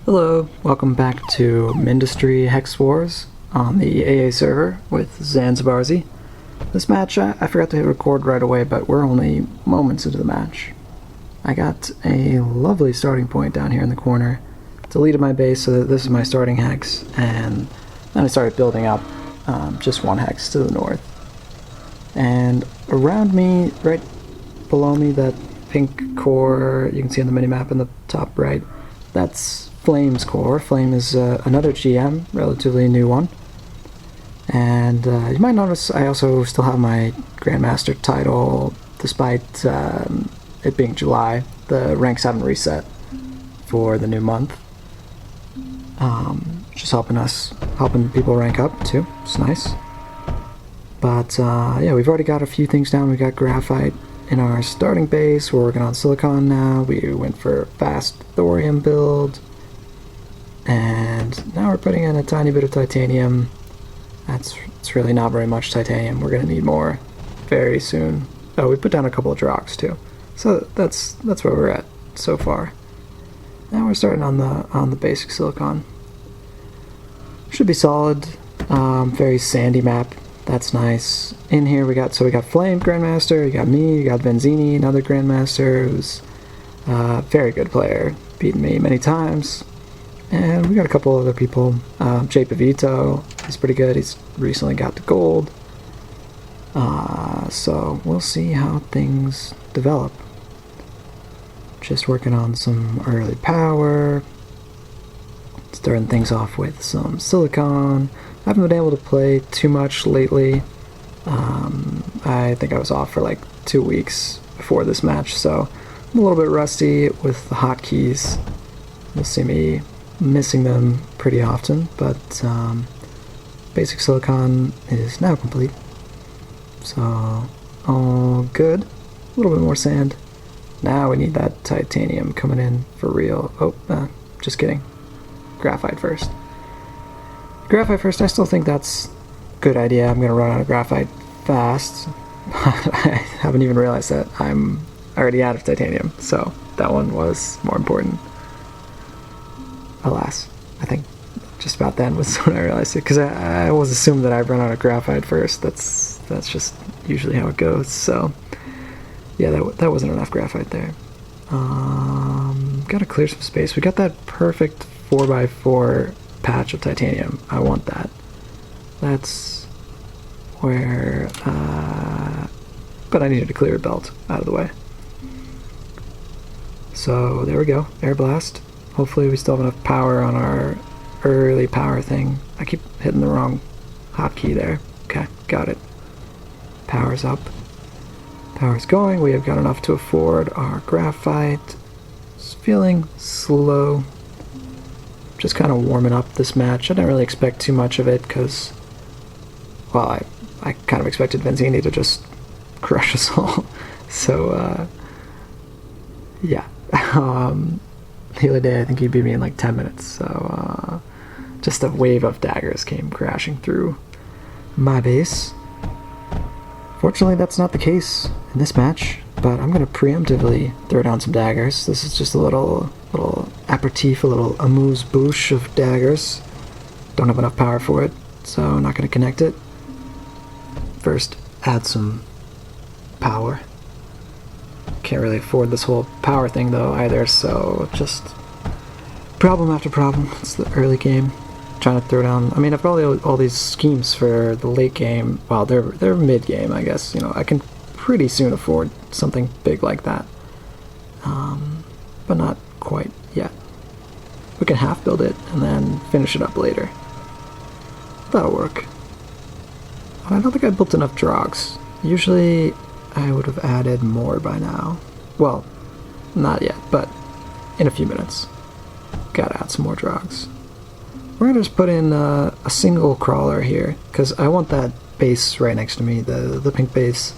Hello, welcome back to Mindustry Hex Wars on the AA server with Zanzibarzi. This match, I forgot to hit record right away, but we're only moments into the match. I got a lovely starting point down here in the corner, deleted my base so that this is my starting hex, and then I started building up just one hex to the north. And around me, right below me, that pink core you can see on the minimap in the top right, that's Flame's core. Flame is another GM, relatively new one. And you might notice I also still have my Grandmaster title, despite it being July. The ranks haven't reset for the new month. Just helping people rank up too. It's nice. But yeah, we've already got a few things down. We got graphite in our starting base. We're working on silicon now. We went for a fast thorium build. And now we're putting in a tiny bit of titanium. It's really not very much titanium. We're going to need more very soon. Oh, we put down a couple of drogs too. So that's where we're at so far. Now we're starting on the basic silicon. Should be solid. Very sandy map. That's nice. In here we got Flame Grandmaster, you got me, you got Benzini, another Grandmaster who's a very good player, beaten me many times. And we got a couple other people. Jay Pavito, he's pretty good. He's recently got the gold. So we'll see how things develop. Just working on some early power. Starting things off with some silicon. I haven't been able to play too much lately. I think I was off for like 2 weeks before this match, so I'm a little bit rusty with the hotkeys. You'll see me missing them pretty often, but basic silicon is now complete. So, all good. A little bit more sand. Now we need that titanium coming in for real. Oh, just kidding. Graphite first. Graphite first, I still think that's a good idea. I'm going to run out of graphite fast. I haven't even realized that I'm already out of titanium, so that one was more important. Alas, I think just about then was when I realized it, because I always assumed that I'd run out of graphite first. That's just usually how it goes. So yeah, that wasn't enough graphite there. Gotta clear some space. We got that perfect 4x4 patch of titanium. I want that. That's where but I needed to clear a belt out of the way. So there we go, air blast. Hopefully we still have enough power on our early power thing. I keep hitting the wrong hotkey there. Okay, got it. Power's up. Power's going. We have got enough to afford our graphite. It's feeling slow. Just kind of warming up this match. I didn't really expect too much of it because, well, I kind of expected Benzini to just crush us all. So, yeah. The other day I think he beat me in like 10 minutes. So, just a wave of daggers came crashing through my base. Fortunately, that's not the case in this match, but I'm going to preemptively throw down some daggers. This is just a little aperitif, a little amuse-bouche of daggers. Don't have enough power for it, so I'm not going to connect it. First, add some power. Can't really afford this whole power thing though either, so just problem after problem. It's the early game. Trying to throw down. I mean, I've got all these schemes for the late game. Well, they're mid game, I guess. You know, I can pretty soon afford something big like that, but not quite yet. We can half build it and then finish it up later. That'll work. I don't think I built enough drogs. Usually, I would have added more by now. Well, not yet, but in a few minutes. Gotta add some more drogs. We're gonna just put in a single crawler here, because I want that base right next to me, the pink base.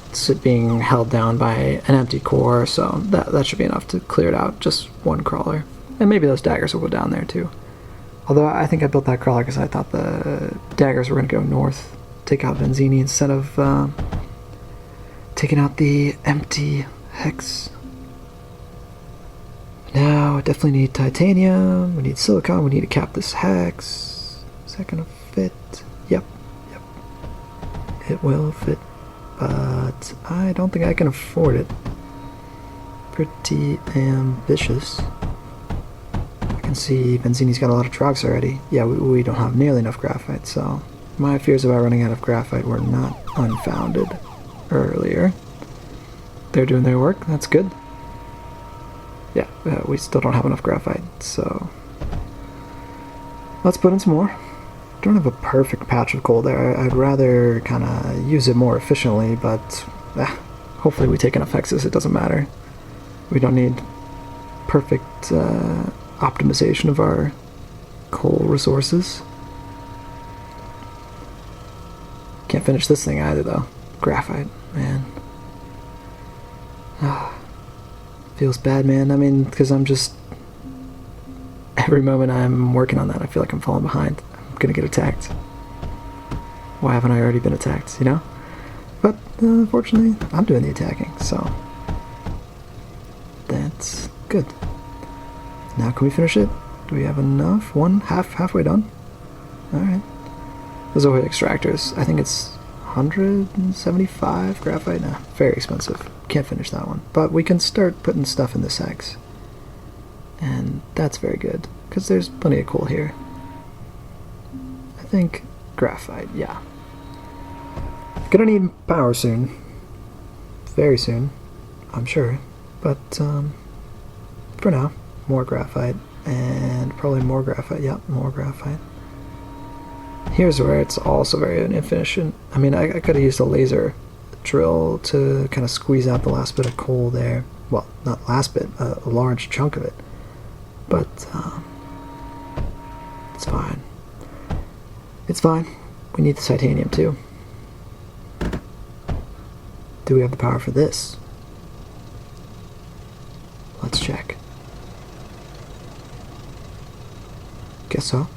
It's being held down by an empty core, so that should be enough to clear it out. Just one crawler. And maybe those daggers will go down there too. Although I think I built that crawler because I thought the daggers were gonna go north, take out Benzini instead of taking out the empty hex. Now I definitely need titanium, we need silicon, we need to cap this hex. Is that gonna fit? Yep, yep. It will fit, but I don't think I can afford it. Pretty ambitious. I can see Benzini's got a lot of drugs already. Yeah, we don't have nearly enough graphite, so my fears about running out of graphite were not unfounded earlier. They're doing their work, that's good. Yeah, we still don't have enough graphite, so let's put in some more. Don't have a perfect patch of coal there. I'd rather kind of use it more efficiently, but hopefully we take enough hexes, it doesn't matter. We don't need perfect optimization of our coal resources. Can't finish this thing either, though. Graphite, man. Feels bad, man. I mean, because I'm just... Every moment I'm working on that, I feel like I'm falling behind. I'm gonna get attacked. Why haven't I already been attacked, you know? But, unfortunately, I'm doing the attacking, so... That's good. Now can we finish it? Do we have enough? Halfway done? Alright. Those are extractors. I think it's 175 graphite. Nah, very expensive. Can't finish that one. But we can start putting stuff in this hex. And that's very good, because there's plenty of coal here. I think graphite, yeah. Gonna need power soon. Very soon, I'm sure. But for now, more graphite, and probably more graphite. Yep, more graphite. Here's where it's also very inefficient. I mean, I could have used a laser drill to kind of squeeze out the last bit of coal there. Well, not last bit, a large chunk of it. But it's fine. It's fine. We need the titanium too. Do we have the power for this? Let's check. Guess so.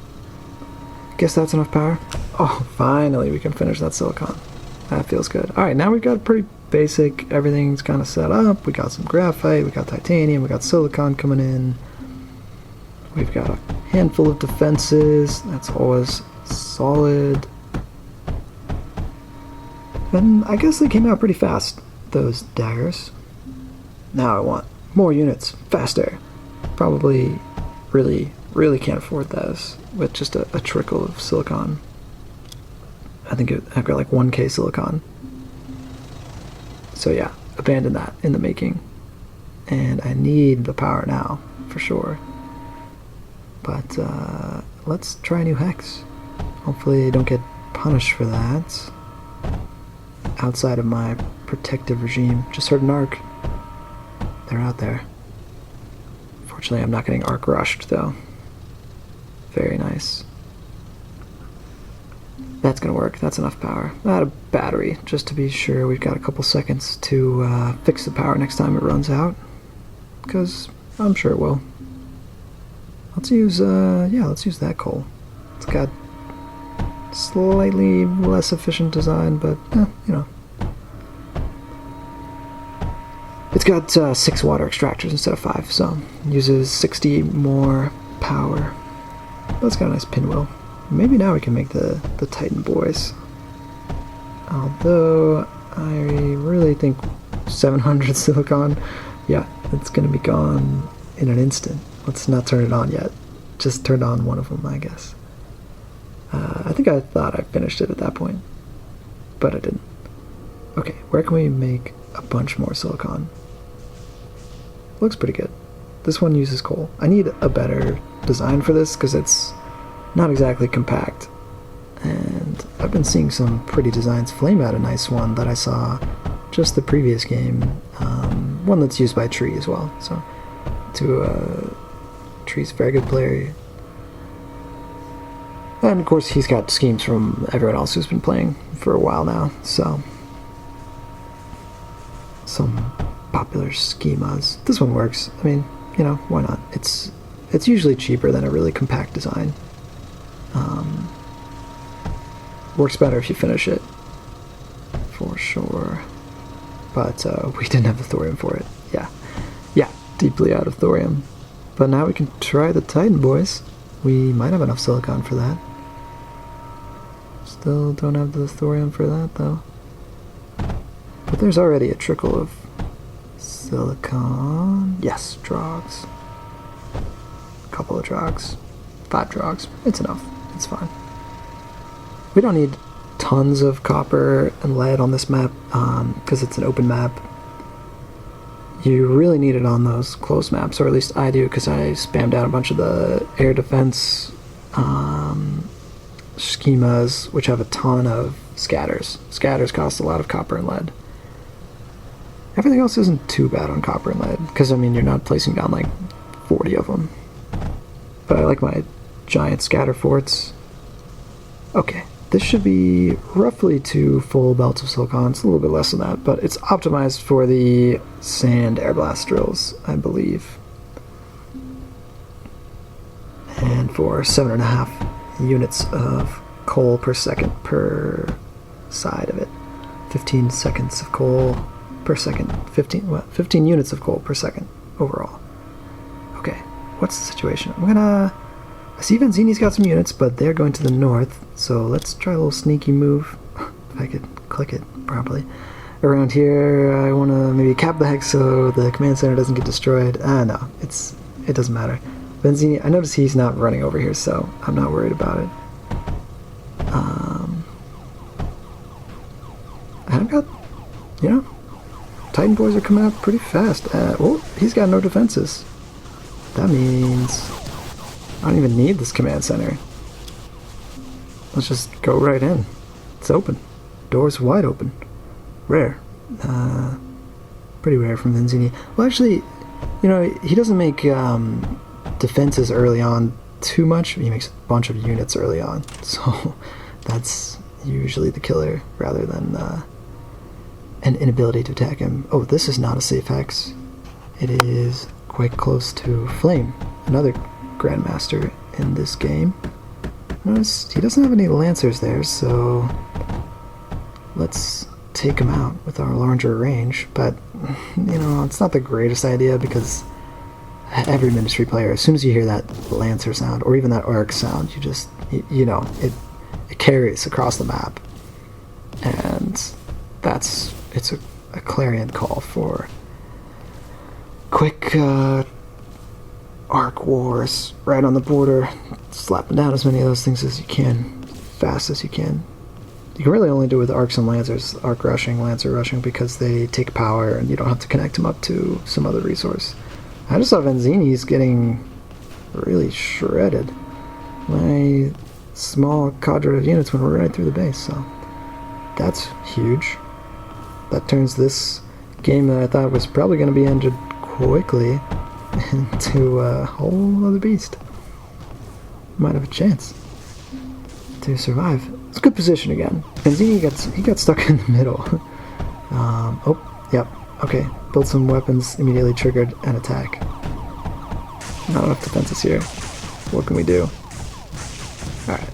Guess that's enough power. Oh, finally we can finish that silicon. That feels good. Alright, now we've got pretty basic, everything's kind of set up. We got some graphite, we got titanium, we got silicon coming in. We've got a handful of defenses. That's always solid. And I guess they came out pretty fast, those daggers. Now I want more units, faster. Probably really can't afford those with just a trickle of silicon. I think I've got like 1k silicon. So yeah, abandon that in the making. And I need the power now, for sure. But let's try a new hex. Hopefully I don't get punished for that. Outside of my protective regime. Just heard an arc. They're out there. Fortunately, I'm not getting arc rushed, though. Very nice. That's gonna work. That's enough power. Add a battery, just to be sure we've got a couple seconds to fix the power next time it runs out. Because I'm sure it will. Let's use, yeah, let's use that coal. It's got slightly less efficient design, but, you know. It's got 6 water extractors instead of 5, so uses 60 more power. But it's got a nice pinwheel. Maybe now we can make the Titan boys. Although, I really think 700 silicon, yeah, it's gonna be gone in an instant. Let's not turn it on yet. Just turned on one of them, I guess. I think I thought I finished it at that point, but I didn't. Okay, where can we make a bunch more silicon? Looks pretty good. This one uses coal. I need a better design for this because it's not exactly compact. And I've been seeing some pretty designs. Flame had a nice one that I saw just the previous game. One that's used by Tree as well. So, Tree's a very good player. And of course he's got schemes from everyone else who's been playing for a while now, so some popular schemas. This one works. I mean, you know, why not? It's usually cheaper than a really compact design. Works better if you finish it, for sure. But we didn't have the thorium for it. Yeah, deeply out of thorium. But now we can try the Titan, boys. We might have enough silicon for that. Still don't have the thorium for that, though. But there's already a trickle of silicon. Yes, drogs. A couple of drogs. 5 drogs. It's enough. It's fine. We don't need tons of copper and lead on this map because it's an open map. You really need it on those closed maps, or at least I do, because I spammed out a bunch of the air defense schemas, which have a ton of scatters. Scatters cost a lot of copper and lead. Everything else isn't too bad on copper and lead, because, I mean, you're not placing down, like, 40 of them. But I like my giant scatter forts. Okay, this should be roughly 2 full belts of silicon. It's a little bit less than that, but it's optimized for the sand air blast drills, I believe. And for 7.5 units of coal per second per side of it. 15 seconds of coal per second. 15 units of coal per second overall. Okay, what's the situation? I see Vanzini's got some units, but they're going to the north, so let's try a little sneaky move, if I could click it properly. Around here, I want to maybe cap the hex so the command center doesn't get destroyed. No, it doesn't matter. Vanzini, I notice he's not running over here, so I'm not worried about it. I've got, you know, Titan boys are coming out pretty fast. Oh, he's got no defenses. That means I don't even need this command center. Let's just go right in. It's open. Door's wide open. Rare. Pretty rare from Vanzini. Well, actually, you know, he doesn't make defenses early on too much. He makes a bunch of units early on. So that's usually the killer rather than an inability to attack him. Oh, this is not a safe hex. It is quite close to Flame, another Grandmaster in this game. Notice he doesn't have any Lancers there, so let's take him out with our larger range. But, you know, it's not the greatest idea because every Mindustry player, as soon as you hear that Lancer sound, or even that Arc sound, you just, you know, it carries across the map. And it's a clarion call for quick arc wars right on the border, slapping down as many of those things as you can, fast as you can. You can really only do it with arcs and lancers, arc rushing, lancer rushing, because they take power and you don't have to connect them up to some other resource. I just saw Vanzini's getting really shredded. My small cadre of units went right through the base, so that's huge. That turns this game that I thought was probably going to be ended quickly into a whole other beast. Might have a chance to survive. It's a good position again. Vanzini got stuck in the middle. Oh, yep. Okay. Built some weapons, immediately triggered an attack. Not enough defenses here. What can we do? Alright.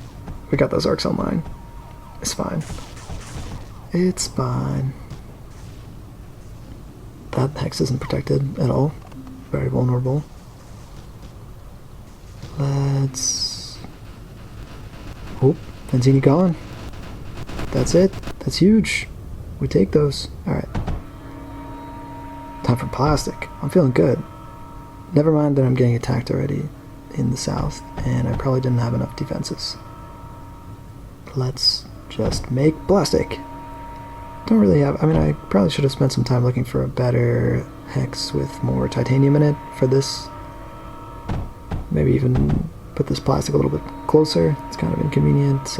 We got those arcs online. It's fine. It's fine. That hex isn't protected at all. Very vulnerable. Let's... Oh, Vanzini gone. That's it. That's huge. We take those. Alright. Time for plastic. I'm feeling good. Never mind that I'm getting attacked already in the south, and I probably didn't have enough defenses. Let's just make plastic. Don't really have... I mean, I probably should have spent some time looking for a better hex with more titanium in it for this. Maybe even put this plastic a little bit closer. It's kind of inconvenient.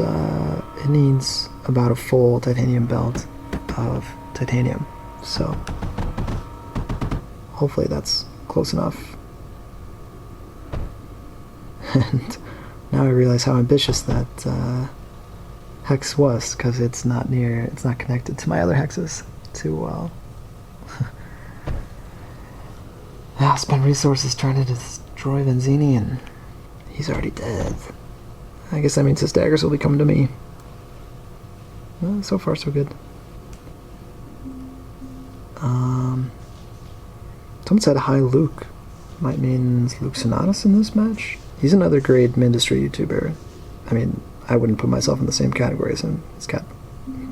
It needs about a full titanium belt of titanium. So hopefully that's close enough. And now I realize how ambitious that hex was, because it's not connected to my other hexes too well. I spend resources trying to destroy Vanzini, and he's already dead. I guess that means his daggers will be coming to me. Well, so far so good. Someone said hi Luke. might mean Luke Sonatus in this match. He's another great Mindustry YouTuber. I mean, I wouldn't put myself in the same category as him. He's got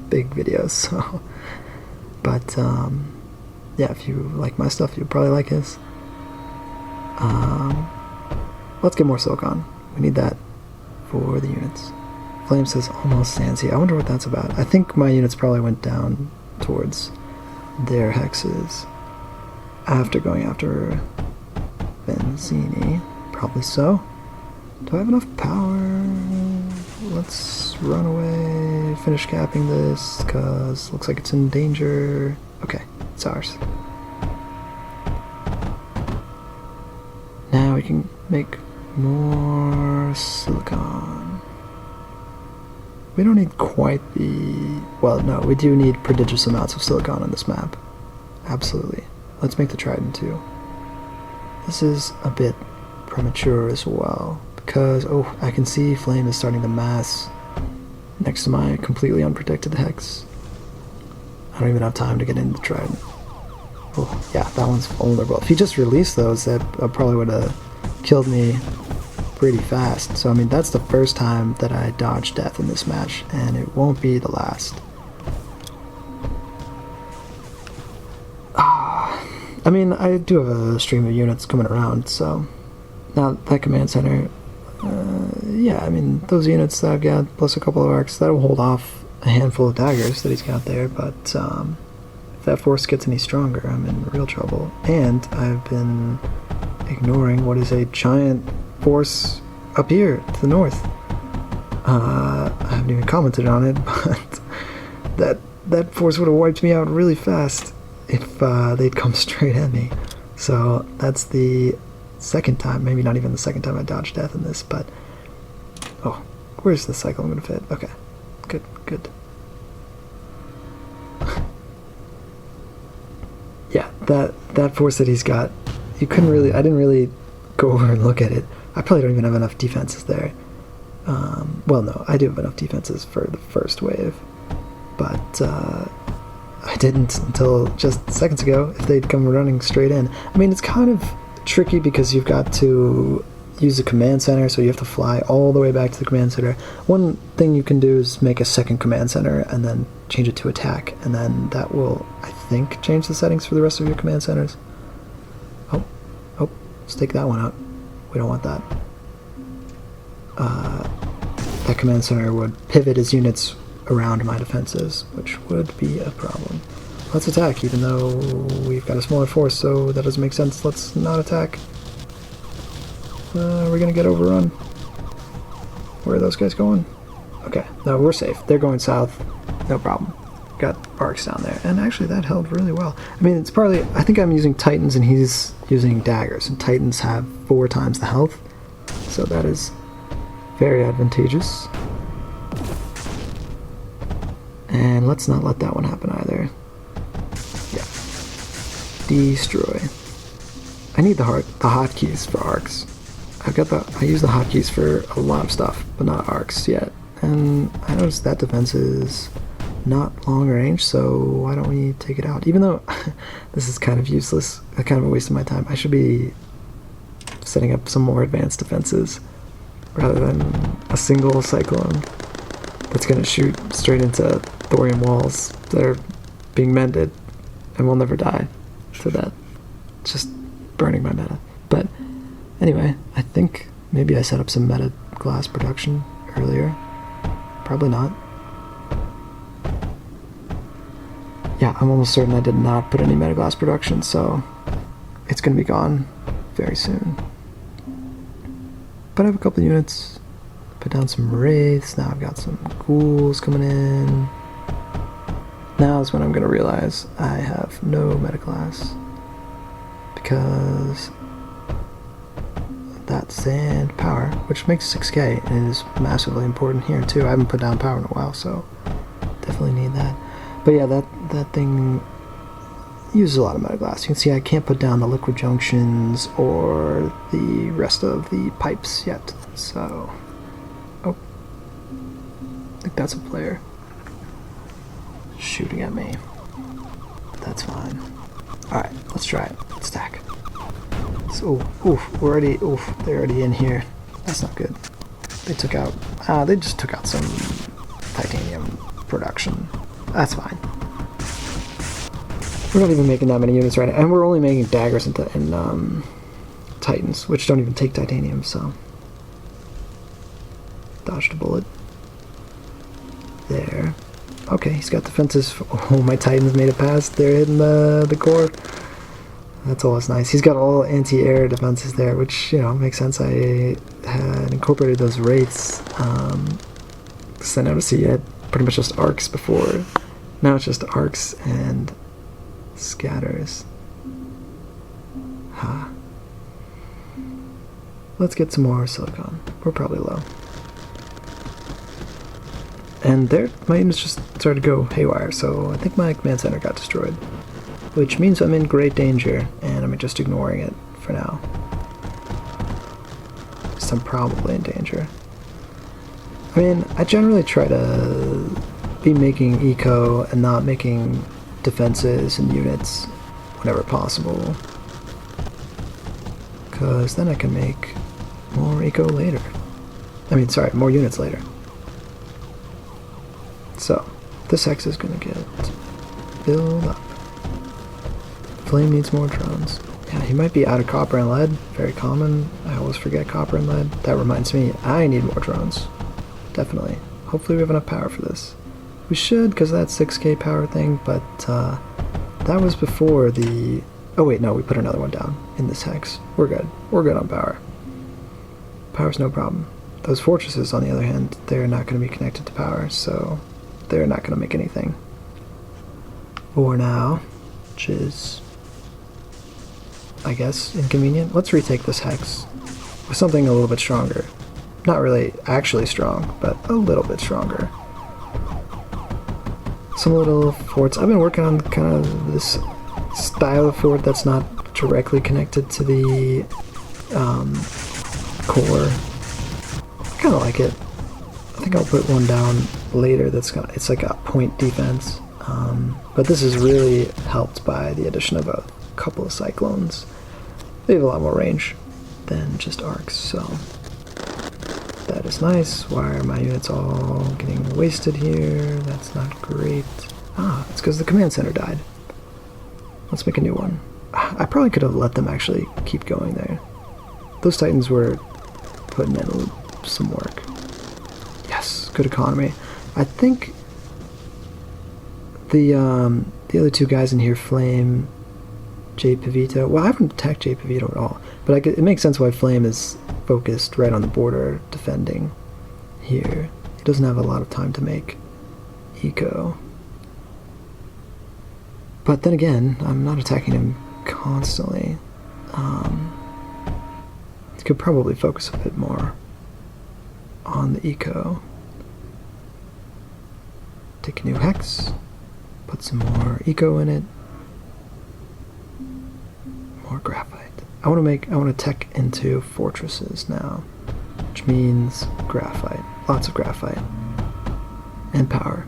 big videos, so. But, yeah, if you like my stuff, you'll probably like his. Let's get more silicon. We need that for the units. Flame says almost Sansy. I wonder what that's about. I think my units probably went down towards their hexes after going after Benzini. Probably so. Do I have enough power? Let's run away, finish capping this, because looks like it's in danger. Okay, it's ours. Now we can make more silicon. We don't need quite the... Well, no, we do need prodigious amounts of silicon on this map. Absolutely. Let's make the Trident too. This is a bit premature as well, because, oh, I can see Flame is starting to mass next to my completely unprotected hex. I don't even have time to get into the Trident. Oh, yeah, that one's vulnerable. If he just released those, that probably would have killed me pretty fast. So, I mean, that's the first time that I dodged death in this match, and it won't be the last. I mean, I do have a stream of units coming around, so... Now, that command center... yeah, I mean, those units that I've got, plus a couple of arcs, that'll hold off a handful of daggers that he's got there, but, if that force gets any stronger, I'm in real trouble. And I've been ignoring what is a giant force up here to the north. I haven't even commented on it, but that force would have wiped me out really fast if they'd come straight at me. So that's the second time, maybe not even the second time I dodged death in this, but... Oh, where's the cycle I'm going to fit? Okay, good, good. Yeah, that force that he's got, you couldn't really, I didn't really go over and look at it. I probably don't even have enough defenses there. Well, no, I do have enough defenses for the first wave, but I didn't until just seconds ago if they'd come running straight in. I mean, it's kind of tricky because you've got to use the command center, so you have to fly all the way back to the command center. One thing you can do is make a second command center and then change it to attack, and then that will, I think, change the settings for the rest of your command centers. Oh, let's take that one out. We don't want that. That command center would pivot his units around my defenses, which would be a problem. Let's attack, even though we've got a smaller force, so that doesn't make sense. Let's not attack. We're gonna get overrun. Where are those guys going? Okay, no, we're safe. They're going south. No problem. Got arcs down there. And actually, that held really well. I mean, it's partly... I think I'm using Titans and he's using daggers. And Titans have 4 times the health. So that is very advantageous. And let's not let that one happen either. Yeah. Destroy. I need the hotkeys for arcs. I use the hotkeys for a lot of stuff, but not arcs yet. And I noticed that defense is not long range, so why don't we take it out? Even though this is kind of useless, kind of a waste of my time. I should be setting up some more advanced defenses rather than a single cyclone that's going to shoot straight into thorium walls that are being mended and will never die for that. It's just burning my meta. But anyway, I think maybe I set up some meta glass production earlier. Probably not. Yeah, I'm almost certain I did not put any meta glass production, so it's going to be gone very soon. But I have a couple units. Put down some wraiths. Now I've got some ghouls coming in. Now is when I'm going to realize I have no meta glass, because that sand power, which makes 6k, is massively important here too. I haven't put down power in a while, so definitely need that. But yeah, that thing uses a lot of meta glass. You can see I can't put down the liquid junctions or the rest of the pipes yet. So, oh, I think that's a player shooting at me. That's fine. Alright, let's try it. Let's stack. So, oof, they're already in here. That's not good. They took out, they just took out some titanium production. That's fine. We're not even making that many units right now, and we're only making daggers and titans, which don't even take titanium, so. Dodged a bullet. There. Okay, he's got defenses. Oh, my titans made it past. They're hitting the core. That's always nice. He's got all anti-air defenses there, which, you know, makes sense. I had incorporated those wraiths. Because I noticed he had pretty much just arcs before. Now it's just arcs and scatters. Huh. Let's get some more silicon. We're probably low. And there, my units just started to go haywire, so I think my command center got destroyed. Which means I'm in great danger, and I'm just ignoring it for now. So I'm probably in danger. I mean, I generally try to be making eco and not making defenses and units whenever possible. Because then I can make more eco later. I mean, sorry, more units later. So, this hex is going to get filled up. Flame needs more drones. Yeah, he might be out of copper and lead. Very common. I always forget copper and lead. That reminds me, I need more drones. Definitely. Hopefully we have enough power for this. We should, because of that 6k power thing, but that was before the... Oh wait, no, we put another one down in this hex. We're good. We're good on power. Power's no problem. Those fortresses, on the other hand, they're not going to be connected to power, so they're not going to make anything. For now, which is, I guess, inconvenient. Let's retake this hex with something a little bit stronger. Not really actually strong, but a little bit stronger. Some little forts. I've been working on kind of this style of fort that's not directly connected to the core. I kind of like it. I think I'll put one down later that's gonna, it's like a point defense. But this is really helped by the addition of a couple of cyclones. They have a lot more range than just arcs, so that is nice. Why are my units all getting wasted here? That's not great. Ah, it's because the command center died. Let's make a new one. I probably could have let them actually keep going there. Those titans were putting in some work. Yes, good economy. I think the other two guys in here, Flame, J. Pavito. Well, I haven't attacked J. Pavito at all, but it makes sense why Flame is focused right on the border, defending here. He doesn't have a lot of time to make eco. But then again, I'm not attacking him constantly. He could probably focus a bit more on the eco. Take a new hex, put some more eco in it. More graphite. I want to tech into fortresses now, which means graphite. Lots of graphite. And power.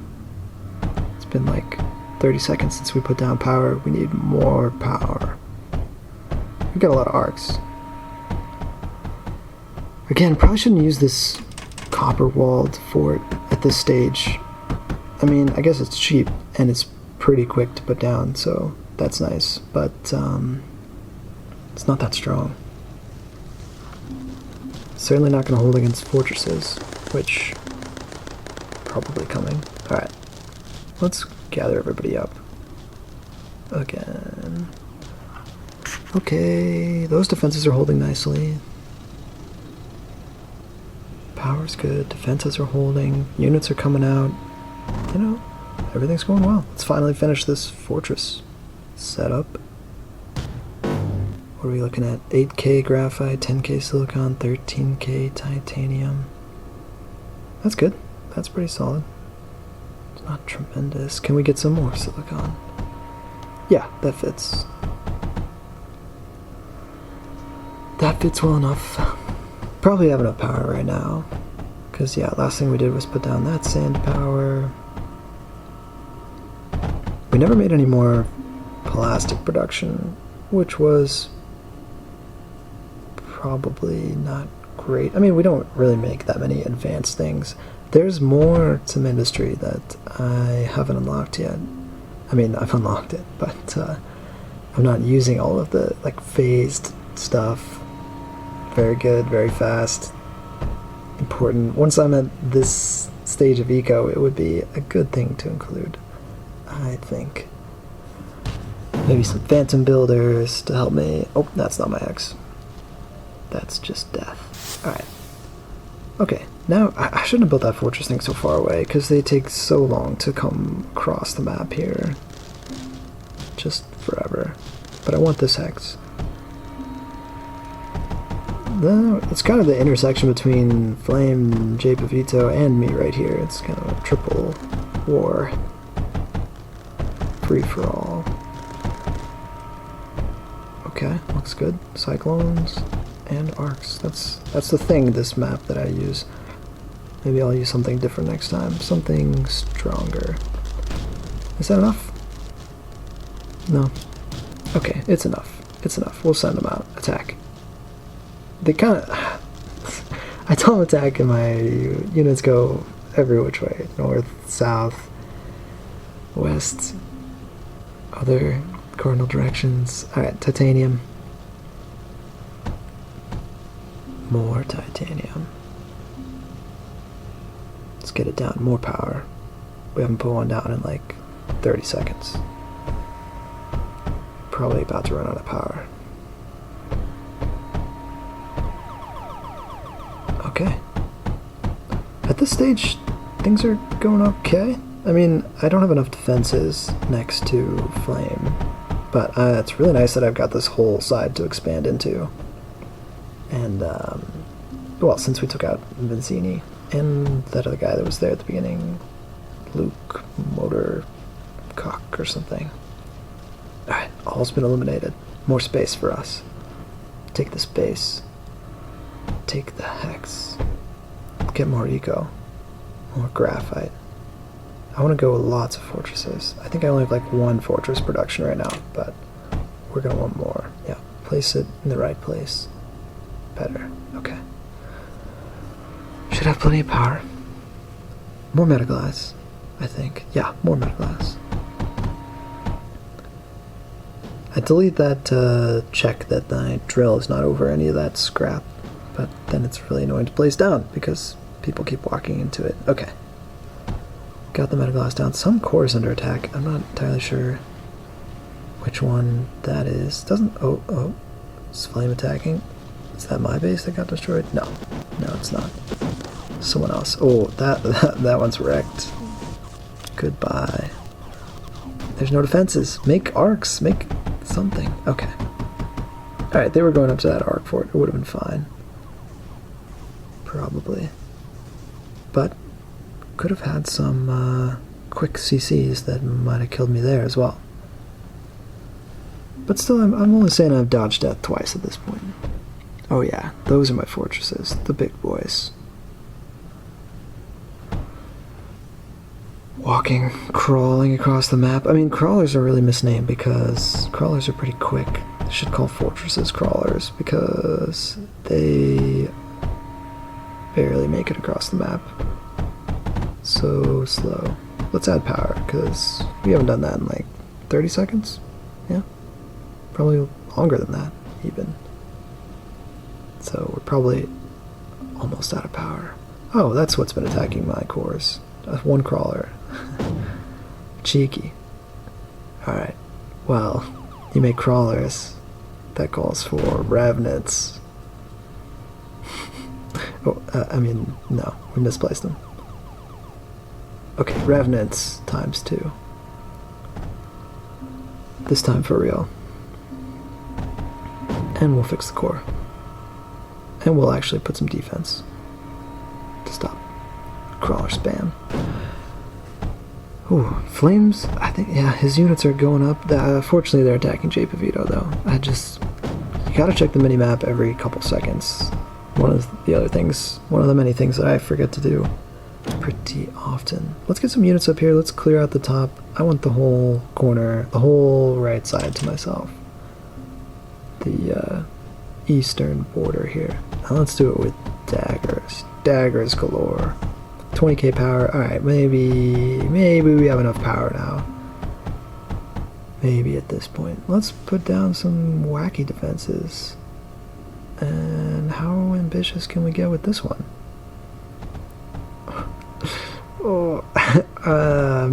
It's been like 30 seconds since we put down power. We need more power. We've got a lot of arcs. Again, probably shouldn't use this copper walled fort at this stage. I mean, I guess it's cheap and it's pretty quick to put down, so that's nice, but it's not that strong. Certainly not going to hold against fortresses, which probably coming. Alright, let's gather everybody up again. Okay, those defenses are holding nicely. Power's good, defenses are holding, units are coming out. You know, everything's going well. Let's finally finish this fortress setup. What are we looking at? 8k graphite, 10k silicon, 13k titanium. That's good. That's pretty solid. It's not tremendous. Can we get some more silicon? Yeah, that fits. That fits well enough. Probably have enough power right now. Because, yeah, last thing we did was put down that sand power. We never made any more plastic production, which was probably not great. I mean, we don't really make that many advanced things. There's more to Mindustry that I haven't unlocked yet. I mean, I've unlocked it, but I'm not using all of the like phased stuff. Very good, very fast, important. Once I'm at this stage of eco, it would be a good thing to include, I think. Maybe some phantom builders to help me. Oh, that's not my X. That's just death. Alright. Okay, now I shouldn't have built that fortress thing so far away, because they take so long to come across the map here. Just forever. But I want this hex. It's kind of the intersection between Flame, J. Pavito, and me right here. It's kind of a triple war. Free for all. Okay, looks good. Cyclones and arcs. That's the thing, this map that I use. Maybe I'll use something different next time. Something stronger. Is that enough? No. Okay, it's enough. It's enough. We'll send them out. Attack. They kind of... I tell them attack and my units go every which way. North, south, west, other cardinal directions. Alright, titanium. More titanium. Let's get it down. More power. We haven't put one down in like 30 seconds. Probably about to run out of power. Okay. At this stage, things are going okay. I mean, I don't have enough defenses next to Flame, but it's really nice that I've got this whole side to expand into. And, well, since we took out Vincini and that other guy that was there at the beginning, Luke Motorcock or something. Alright, all's been eliminated. More space for us. Take the space. Take the hex. Get more eco. More graphite. I want to go with lots of fortresses. I think I only have like one fortress production right now, but we're going to want more. Yeah, place it in the right place. Better. Okay. Should have plenty of power. More metaglass, I think. Yeah, more metaglass. I delete that check that my drill is not over any of that scrap, but then it's really annoying to place down because people keep walking into it. Okay. Got the metaglass down. Some cores under attack. I'm not entirely sure which one that is. Doesn't... Oh. It's flame attacking. Is that my base that got destroyed? No. No, it's not. Someone else. Oh, that one's wrecked. Goodbye. There's no defenses. Make arcs. Make something. Okay. Alright, they were going up to that arc fort. It would have been fine. Probably. But could have had some quick CCs that might have killed me there as well. But still, I'm only saying I've dodged death twice at this point. Oh yeah, those are my fortresses. The big boys. Walking, crawling across the map. I mean, crawlers are really misnamed because crawlers are pretty quick. They should call fortresses crawlers because they barely make it across the map. So slow. Let's add power because we haven't done that in like 30 seconds. Yeah, probably longer than that even. So we're probably almost out of power. Oh, that's what's been attacking my cores. One crawler. Cheeky. Alright. Well, you make crawlers. That calls for revenants. Oh, I mean, no. We misplaced them. Okay, revenants times 2. This time for real. And we'll fix the core. And we'll actually put some defense to stop crawler spam. Ooh, Flames, I think, yeah, his units are going up. Fortunately, they're attacking J. Pavito, though. You gotta check the minimap every couple seconds. One of the many things that I forget to do pretty often. Let's get some units up here. Let's clear out the top. I want the whole corner, the whole right side to myself. The eastern border here. Now let's do it with daggers. Daggers galore. 20k power. Alright, maybe we have enough power now. Maybe at this point. Let's put down some wacky defenses. And how ambitious can we get with this one? Oh,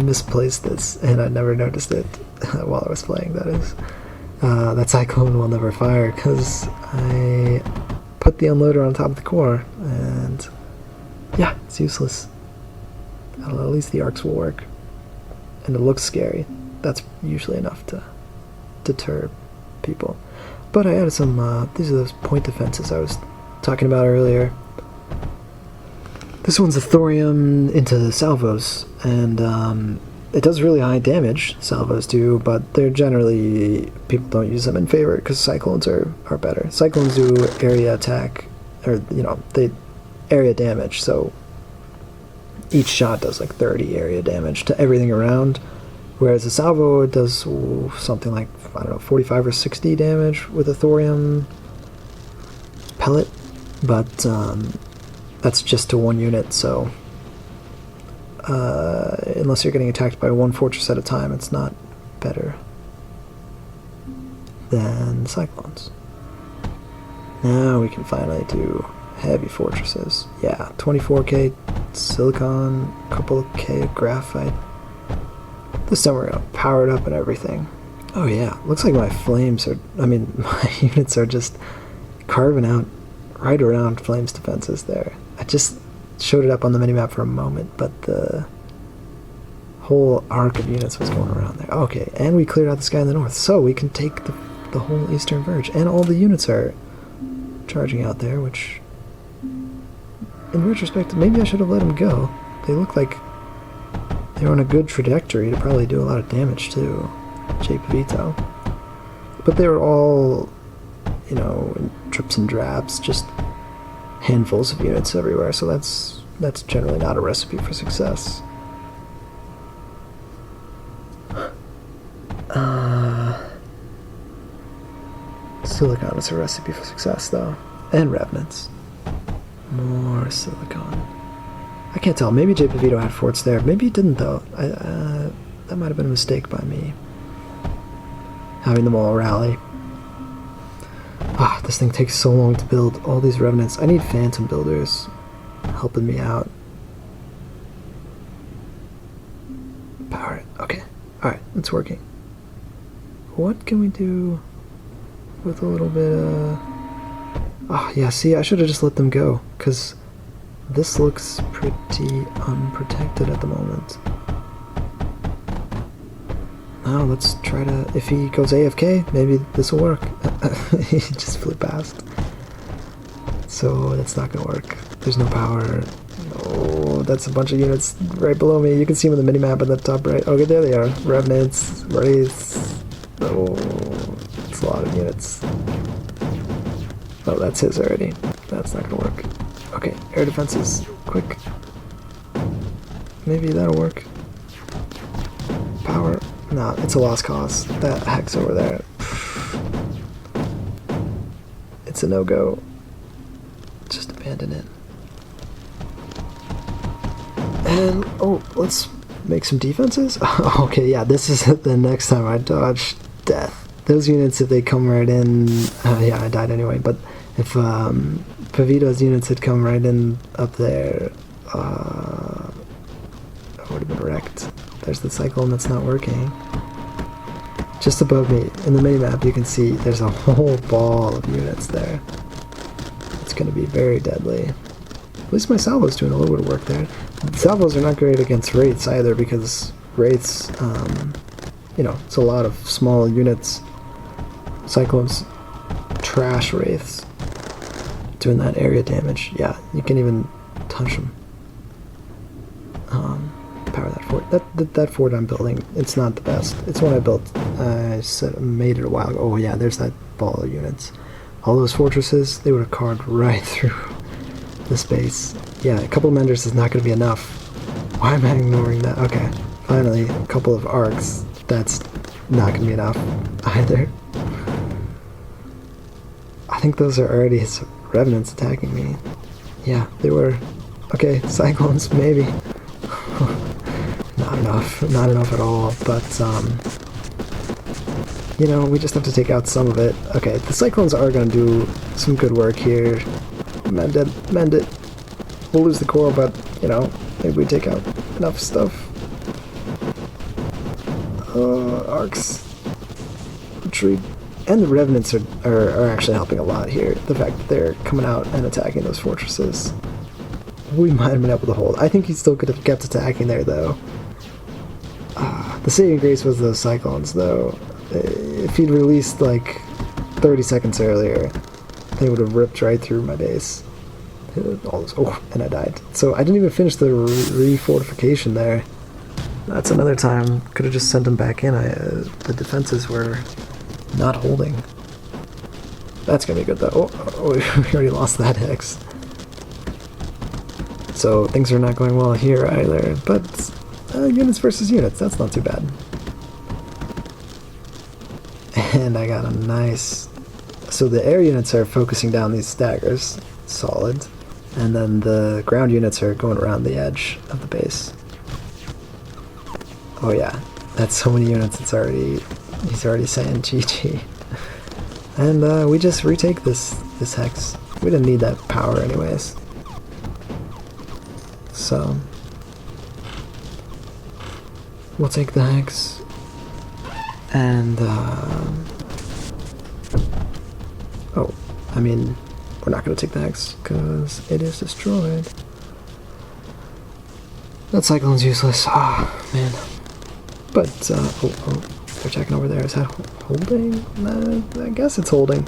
misplaced this, and I never noticed it while I was playing, that is. That cyclone will never fire, because I put the unloader on top of the core, and yeah, it's useless. I don't know, at least the arcs will work. And it looks scary. That's usually enough to deter people. But I added some, these are those point defenses I was talking about earlier. This one's a thorium into salvos, and it does really high damage, salvos do, but they're generally, people don't use them in favor because cyclones are better. Cyclones do area attack, or, you know, they area damage, so each shot does like 30 area damage to everything around, whereas a salvo does something like, I don't know, 45 or 60 damage with a thorium pellet, but that's just to one unit, so unless you're getting attacked by one fortress at a time, it's not better than cyclones. Now we can finally do heavy fortresses. Yeah, 24k silicon, a couple of k of graphite. This time we're gonna power it up and everything. Oh yeah, looks like my flames are, my units are just carving out right around flames defenses there. I just showed it up on the minimap for a moment, but the whole arc of units was going around there. Okay, and we cleared out the sky in the north, so we can take the whole eastern verge, and all the units are charging out there, which, in retrospect, maybe I should have let them go. They look like they were on a good trajectory to probably do a lot of damage to J-Pavito. But they were all, you know, in drips and drabs, just handfuls of units everywhere, so that's generally not a recipe for success. Silicon is a recipe for success, though. And revenants. More silicon. I can't tell. Maybe J-Pavito had forts there. Maybe he didn't, though. That might have been a mistake by me. Having them all rally. Ah, this thing takes so long to build. All these revenants. I need phantom builders helping me out. Power it. Okay. Alright, it's working. What can we do with a little bit of... Oh, yeah, see, I should have just let them go, because this looks pretty unprotected at the moment. Now let's try to... If he goes AFK, maybe this will work. He just flew past. So that's not going to work. There's no power. Oh, that's a bunch of units right below me. You can see them in the minimap in the top right. Okay, there they are. Revenants, Wraiths. Oh, it's a lot of units. Oh, that's his already. That's not going to work. Okay, air defenses. Quick. Maybe that'll work. Power. No, it's a lost cause. That hex over there. It's a no-go. Just abandon it. And, oh, let's make some defenses? Okay, yeah, this is the next time I dodge death. Those units, if they come right in... yeah, I died anyway, but if Pavito's units had come right in up there, I would have been wrecked. There's the cyclone that's not working. Just above me, in the minimap, you can see there's a whole ball of units there. It's going to be very deadly. At least my salvo's doing a little bit of work there. The salvos are not great against wraiths either, because wraiths, you know, it's a lot of small units. Cyclones trash wraiths. Doing that area damage. Yeah, you can even touch them. Power that fort. That fort I'm building, it's not the best. It's one I built. I made it a while ago. Oh yeah, there's that ball of units. All those fortresses, they would have carved right through the space. Yeah, a couple of menders is not going to be enough. Why am I ignoring that? Okay, finally, a couple of arcs. That's not going to be enough either. I think those are already his revenants attacking me. Yeah, they were. Okay, cyclones, maybe. Not enough. Not enough at all, but, you know, we just have to take out some of it. Okay, the cyclones are going to do some good work here. Mend it, mend it. We'll lose the core, but, you know, maybe we take out enough stuff. Arcs. Retreat. And the revenants are actually helping a lot here. The fact that they're coming out and attacking those fortresses. We might have been able to hold. I think he still could have kept attacking there, though. The saving grace was those cyclones, though. If he'd released, like, 30 seconds earlier, they would have ripped right through my base. All this, oh, and I died. So I didn't even finish the refortification there. That's another time. Could have just sent him back in. The defenses were not holding. That's gonna be good, though. Oh, we already lost that hex. So things are not going well here either. But units versus units, that's not too bad. And I got a nice... So the air units are focusing down these staggers. Solid. And then the ground units are going around the edge of the base. Oh yeah, that's so many units, it's already... He's already saying GG. And we just retake this hex. We didn't need that power anyways. So... We'll take the hex. And, oh, I mean, we're not going to take the hex, because it is destroyed. That cyclone's useless. Ah, man. But, oh, they're checking over there. Is that holding? I guess it's holding.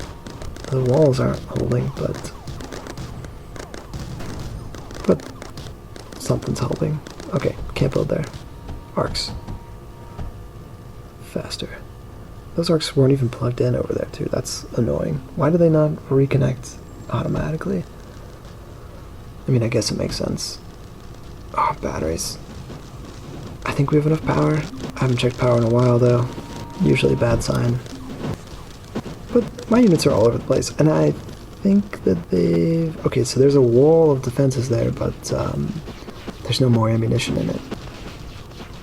The walls aren't holding, but something's helping. Okay, can't build there. Arcs. Faster. Those arcs weren't even plugged in over there, too. That's annoying. Why do they not reconnect automatically? I mean, I guess it makes sense. Oh, batteries. I think we have enough power. I haven't checked power in a while, though. Usually a bad sign. But my units are all over the place, and I think that they've... Okay, so there's a wall of defenses there, but there's no more ammunition in it.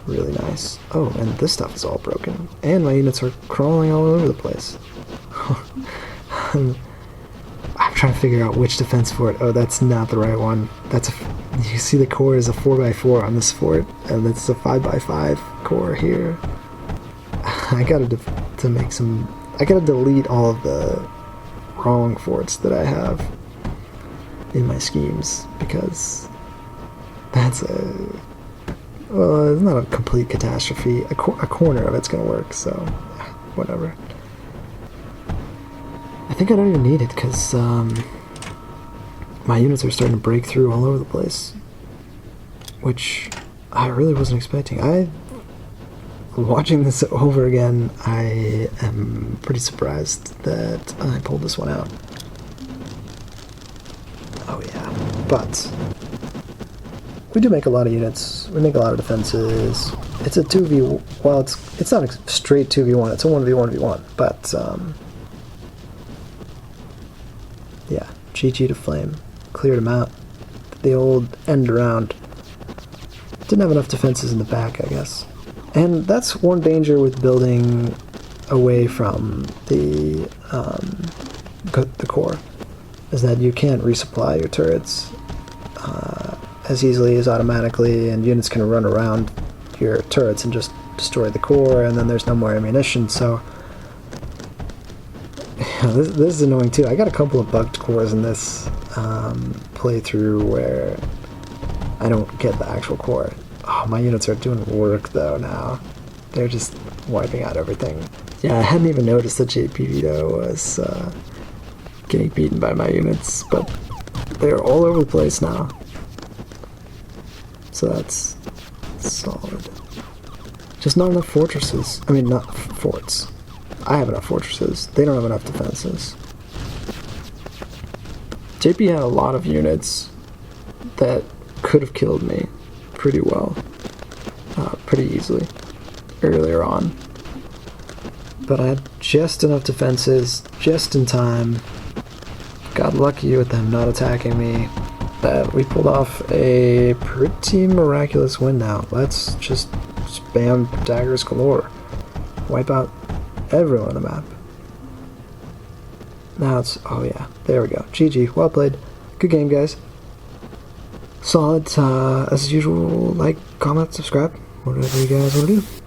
Really nice. Oh, and this stuff is all broken. And my units are crawling all over the place. I'm trying to figure out which defense fort. Oh, that's not the right one. That's you see the core is a 4x4 on this fort, and it's a 5x5 core here. I gotta delete all of the wrong forts that I have in my schemes, because that's well, it's not a complete catastrophe. A corner of it's gonna work, so whatever. I think I don't even need it, because my units are starting to break through all over the place, which I really wasn't expecting. Watching this over again, I am pretty surprised that I pulled this one out. Oh yeah, but we do make a lot of units. We make a lot of defenses. It's a 2v... Well, it's not a straight 2v1. It's a 1v1v1. But, yeah. GG to Flame. Cleared him out. The old end around. Didn't have enough defenses in the back, I guess. And that's one danger with building away from the core, is that you can't resupply your turrets as easily as automatically, and units can run around your turrets and just destroy the core, and then there's no more ammunition. So this is annoying too. I got a couple of bugged cores in this playthrough where I don't get the actual core. Oh, my units are doing work though now. They're just wiping out everything. Yeah, I hadn't even noticed that JP Vito was getting beaten by my units, but they're all over the place now. So that's solid. Just not enough fortresses. I mean, not forts. I have enough fortresses. They don't have enough defenses. JP had a lot of units that could have killed me pretty well. Pretty easily. Earlier on. But I had just enough defenses, just in time, got lucky with them not attacking me. That we pulled off a pretty miraculous win now. Let's just spam daggers galore. Wipe out everyone on the map. Now it's, oh yeah, there we go. GG, well played. Good game, guys. Solid. As usual, like, comment, subscribe, whatever you guys want to do.